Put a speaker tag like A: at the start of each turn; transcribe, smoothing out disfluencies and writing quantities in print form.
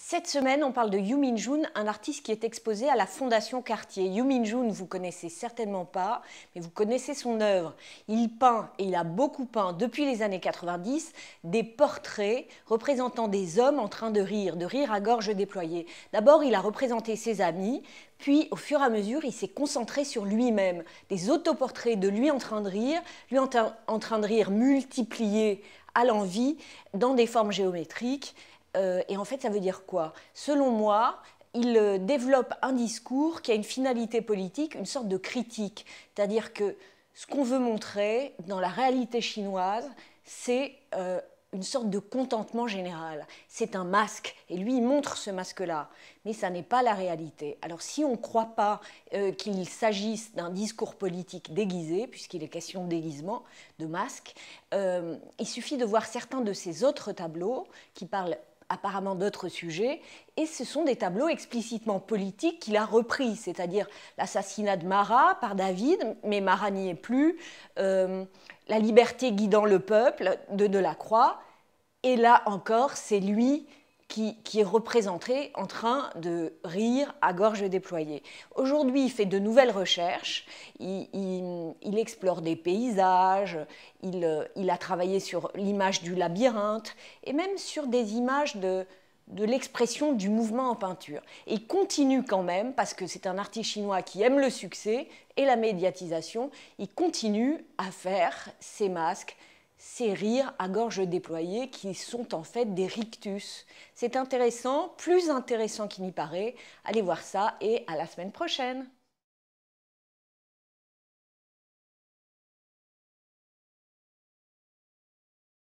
A: Cette semaine, on parle de Yu Minjun, un artiste qui est exposé à la Fondation Cartier. Yu Minjun, vous connaissez certainement pas, mais vous connaissez son œuvre. Il peint, et il a beaucoup peint depuis les années 90, des portraits représentant des hommes en train de rire à gorge déployée. D'abord, il a représenté ses amis, puis au fur et à mesure, il s'est concentré sur lui-même. Des autoportraits de lui en train de rire, en train de rire multipliés à l'envi dans des formes géométriques. Et en fait, ça veut dire quoi? Selon moi, il développe un discours qui a une finalité politique, une sorte de critique. C'est-à-dire que ce qu'on veut montrer dans la réalité chinoise, c'est une sorte de contentement général. C'est un masque, et lui, il montre ce masque-là. Mais ça n'est pas la réalité. Alors, si on ne croit pas qu'il s'agisse d'un discours politique déguisé, puisqu'il est question de déguisement, de masque, il suffit de voir certains de ses autres tableaux qui parlent apparemment d'autres sujets, et ce sont des tableaux explicitement politiques qu'il a repris, c'est-à-dire l'assassinat de Marat par David, mais Marat n'y est plus, la liberté guidant le peuple de Delacroix, et là encore, c'est lui qui est représenté en train de rire à gorge déployée. Aujourd'hui, il fait de nouvelles recherches, il explore des paysages, il a travaillé sur l'image du labyrinthe et même sur des images de l'expression du mouvement en peinture. Et il continue quand même, parce que c'est un artiste chinois qui aime le succès et la médiatisation, il continue à faire ses masques, ces rires à gorge déployée qui sont en fait des rictus. C'est intéressant, plus intéressant qu'il n'y paraît. Allez voir ça et à la semaine prochaine.